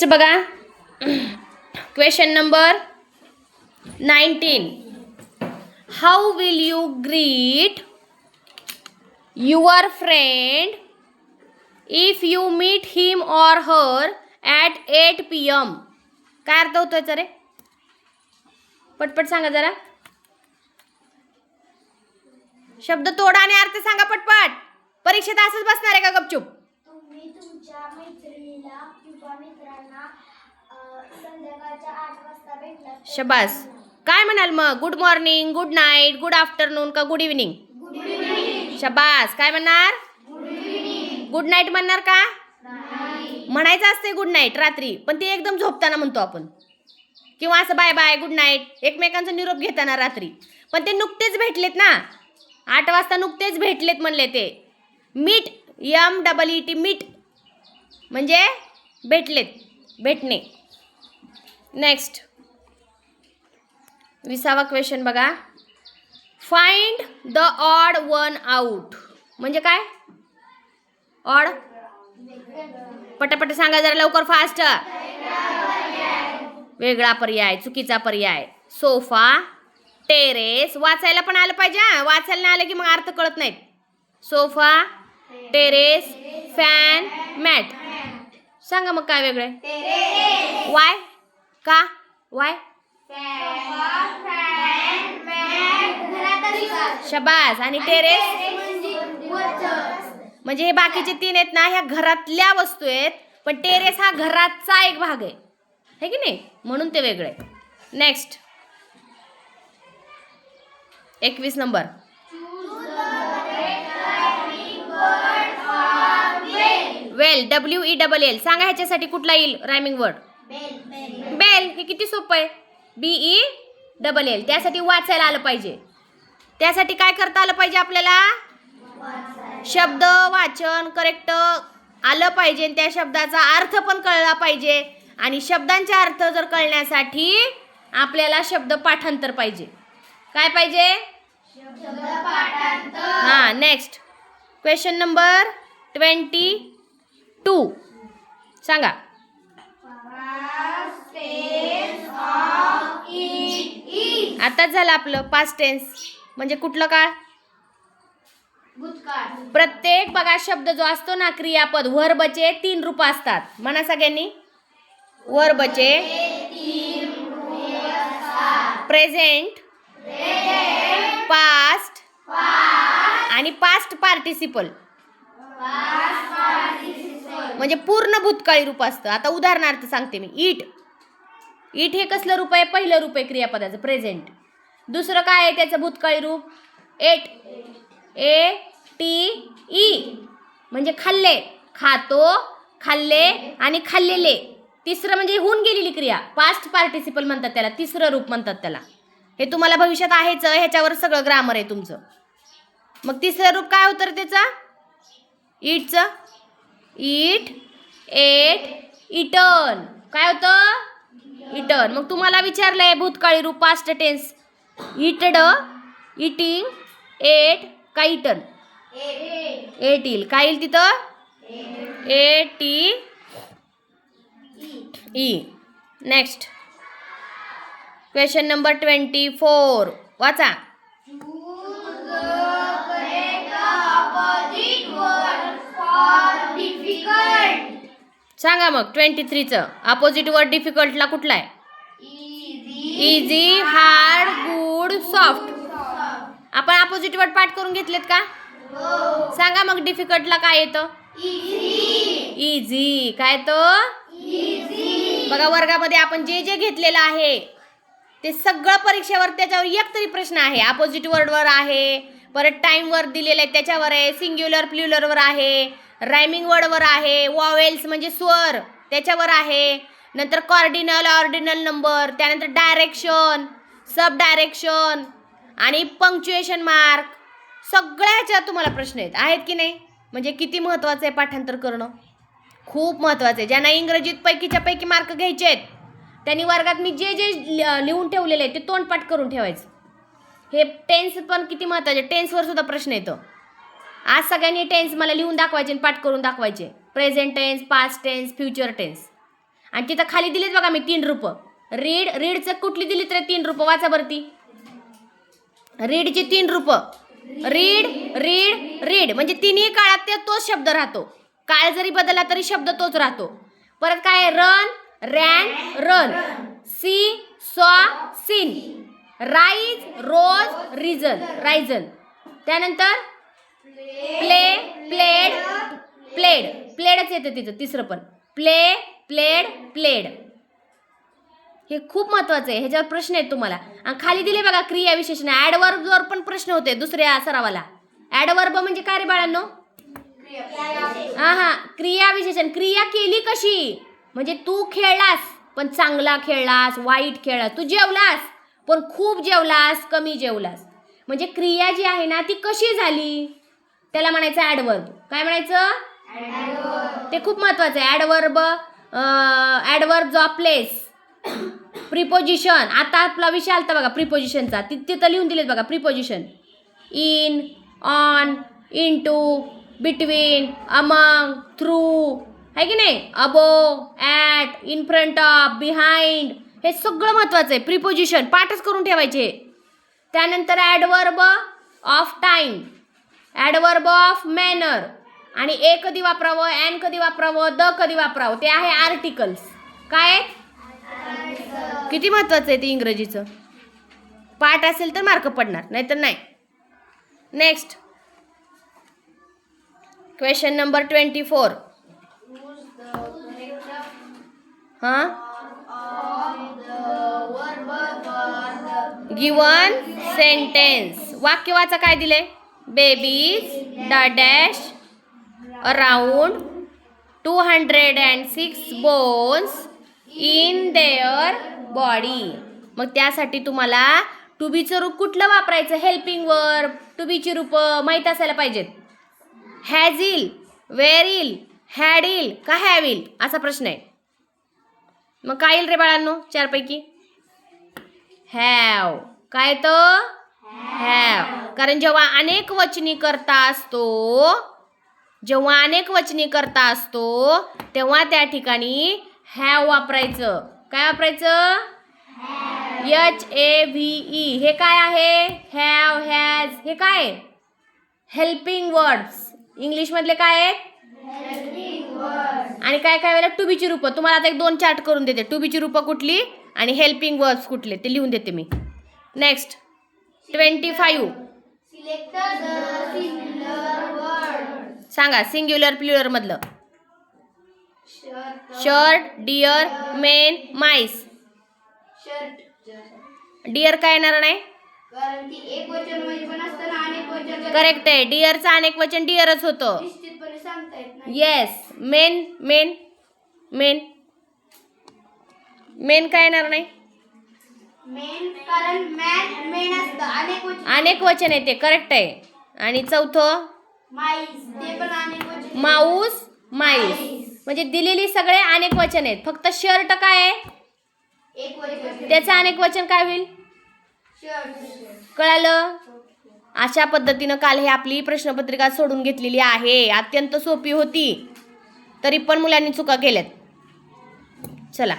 Next बघा, question number 19. How will you greet your friend if you meet him or her at 8 PM? काय अर्थ होतो याचा रे? पटपट सांगा जरा. शब्द तोडा आणि अर्थ सांगा पटपट. परीक्षेत असंच बसणार आहे का गपचूप? तुम्ही तुमच्या मैत्रिणीला किंवा मित्रांना संध्याकाळच्या 8 वाजता भेटला. शबास. काय म्हणाल मग? Good morning, good night, good afternoon का गुड इव्हिनिंग? Good evening. शबास. काय म्हणणार? Good evening. गुड नाईट म्हणणार का? नाही. म्हणायचं असते गुड नाईट रात्री, पण ते एकदम झोपताना म्हणतो आपण, किंवा असं बाय बाय गुड नाईट एकमेकांचा निरोप घेताना रात्री. पण ते नुकतेच भेटलेत ना, 8 वाजता नुकतेच भेटलेत म्हणले ते. मीट, MEET, मीट म्हणजे भेटलेत, भेटणे. नेक्स्ट 20वा क्वेश्चन बघा. Find the odd one out म्हणजे काय? ऑड, पटापट सांगा जरा लवकर, फास्ट. वेगळा पर्याय, चुकीचा पर्याय. Sofa, terrace. वाचायला पण आलं पाहिजे हा, वाचायला नाही आलं की मग अर्थ कळत नाहीत. Sofa, terrace, fan, mat. सांगा मग काय वेगळे? वाय का? वाय? शबास. आणि टेरेस म्हणजे हे बाकीचे 3 आहेत ना, ह्या घरातल्या वस्तू आहेत, पण टेरेस हा घराचा एक भाग आहे, है की नाही? म्हणून ते वेगळे. Next 21 number. Well, WELL. सांगा ह्याच्यासाठी कुठला येईल रायमिंग वर्ड? बेल. हे किती सोपं आहे. BELL. त्यासाठी वाचायला आलं पाहिजे. त्यासाठी काय करता आलं पाहिजे आपल्याला? शब्द वाचन करेक्ट आलं पाहिजे, त्या शब्दाचा अर्थ पण कळला पाहिजे. आणि शब्दांचे अर्थ जर कळण्यासाठी आपल्याला शब्द पाठांतर पाहिजे. काय पाहिजे? हां. Next question number 22. सांगा. आताच झालं आपलं पास्ट टेन्स. म्हणजे कुठलं काळ? भूतकाळ. प्रत्येक बघा शब्द जो असतो ना, क्रियापद, वर्बचे 3 रूप असतात. म्हणा सगळ्यांनी. वर्बचे प्रेझेंट, पास्ट आणि पास्ट पार्टिसिपल. म्हणजे पूर्ण भूतकाळी रूप असतं. आता उदाहरणार्थ सांगते मी. ईट. ईट हे कसलं रूप आहे? पहिलं रूप आहे क्रियापदाचं, प्रेझेंट. दुसरं काय आहे त्याचं भूतकाळी रूप? एट. ATE म्हणजे खाल्ले, खातो, खाल्ले आणि खाल्लेले. तिसरं म्हणजे होऊन गेलेली क्रिया, पास्ट पार्टिसिपल म्हणतात त्याला, तिसरं रूप म्हणतात त्याला. हे तुम्हाला भविष्यात आहेच, ह्याच्यावर सगळं ग्रामर आहे तुमचं. मग तिसरं रूप काय होतं त्याचं? ईटचं. ईट, एट, इटन. काय होतं? इटन. मग तुम्हाला विचारलंय भूतकाळी रूप पास्ट टेन्स. इटड, इटिंग, एट का इटन? एट येईल. काय येईल तिथं? ATE. Next question number 24. वाचा. सांगा मग 23चं अपोजिट वर्ड डिफिकल्टला कुठला आहे? Easy, hard, good, soft. आपण अपोजिट वर्ड पाठ करून घेतलेत का? सांगा मग डिफिकल्टला काय येतं? इझी. काय तो? बघा वर्गामध्ये आपण जे जे घेतलेलं आहे ते सगळं परीक्षेवर त्याच्यावर एक तरी प्रश्न आहे. अपोजिट वर्डवर आहे, परत टाइम वर दिलेलं आहे त्याच्यावर आहे, सिंग्युलर प्लुरलवर आहे, रायमिंग वर्डवर आहे, वॉवेल्स म्हणजे स्वर त्याच्यावर आहे, नंतर कॉर्डिनल, ऑर्डिनल नंबर, त्यानंतर डायरेक्शन, सब डायरेक्शन आणि पंक्च्युएशन मार्क. सगळ्या ह्याच्यात तुम्हाला प्रश्न आहेत की नाही? म्हणजे किती महत्त्वाचं आहे पाठांतर करणं, खूप महत्त्वाचं आहे. ज्यांना इंग्रजीत पैकीच्या पैकी मार्क घ्यायचे आहेत त्यांनी वर्गात मी जे जे लिहून ठेवलेले आहे ते तोंडपाठ करून ठेवायचं. हे टेन्स पण किती महत्त्वाचे, टेन्सवर सुद्धा प्रश्न येतो. आज सगळ्यांनी टेन्स मला लिहून दाखवायचे आणि पाठ करून दाखवायचे. Present tense, past tense, future tense. आणि तिथं खाली दिलीत बघा मी 3 रूपं. रीडचं कुठली दिलीत रे 3 रूपं? वाचा बरं ती. रीडची 3 रूपं. रीड म्हणजे तिन्ही काळात तोच शब्द राहतो. काळ जरी बदलला तरी शब्द तोच राहतो. परत काय? Run, ran, run. सी, सॉ, सीन. राईज, रोज, रायझन. त्यानंतर प्ले, प्लेडच येतं तिचं तिसरं पण. प्लेड. हे खूप महत्वाचं आहे. ह्याच्यावर प्रश्न आहेत तुम्हाला. आणि खाली दिले बघा क्रिया विशेषण. ॲडवर्बवर पण प्रश्न होते दुसऱ्या सरावाला. ॲडवर्ब म्हणजे काय रे बाळांनो? क्रिया विशेषण. क्रिया केली कशी? म्हणजे तू खेळलास पण चांगला खेळलास, वाईट खेळलास. तू जेवलास पण खूप जेवलास, कमी जेवलास. म्हणजे क्रिया जी आहे ना ती कशी झाली त्याला म्हणायचं ॲडवर्ब. काय म्हणायचं? ते खूप महत्वाचं आहे. Adverb of place. प्रिपोजिशन. आता आपला विषय आलता बघा प्रिपोजिशनचा. तिथं लिहून दिलेत बघा preposition. In, on, into, between, among, through, आहे की नाही? Above, at, in front of, behind. हे सगळं महत्वाचं आहे. प्रिपोजिशन पाठच करून ठेवायचे. त्यानंतर adverb of time, adverb of manner. आणि ए कधी वापरावं, ॲन कधी वापरावं, द कधी वापरावं, ते आहे आर्टिकल्स. काय? किती महत्वाचं आहे ते इंग्रजीचं. पाठ असेल तर मार्क पडणार, नाहीतर नाही. Next question number 24. Given sentence. वाक्यवाचा काय दिले? Babies the dash around 206 bones in their body. मग त्यासाठी तुम्हाला टू बीचं रूप कुठलं वापरायचं? Helping verb. टू बीची रूप माहीत असायला पाहिजेत. हॅझिल, वेरिल, हॅडिल का हॅविल असा प्रश्न आहे. मग काय येईल रे बाळांनो 4 पैकी? हॅव. काय तो? हॅव. कारण जेव्हा अनेक वचनी करता असतो तेव्हा त्या ठिकाणी हॅव वापरायचं. काय वापरायचं? HAVE. हे काय आहे? Have, has. हे काय? Helping words. इंग्लिशमधले काय आहेत? आणि काय वेळेला टू बीची रूपं. तुम्हाला आता 1-2 चार्ट करून देते. टू बीची रूपं कुठली आणि हेल्पिंग वर्ड्स कुठले ते लिहून देते मी. नेक्स्ट 25. सांगा सिंग्युलर प्लुरल मधलं. Shirt, deer, men, mice. Deer काय येणार नाही? करेक्ट आहे. डिअरचं अनेक वचन डिअरच होतं. येस. मेन काय येणार नाही? अनेक वचन येते. करेक्ट आहे. आणि चौथं माऊस, माईस. म्हणजे दिलेली सगळे अनेक वचन आहेत. फक्त शर्ट काय आहे? त्याचं अनेक वचन काय होईल? कळालं? अशा पद्धतीनं काल हे आपली प्रश्नपत्रिका सोडून घेतलेली आहे. अत्यंत सोपी होती तरी पण मुलांनी चुका केल्यात. चला.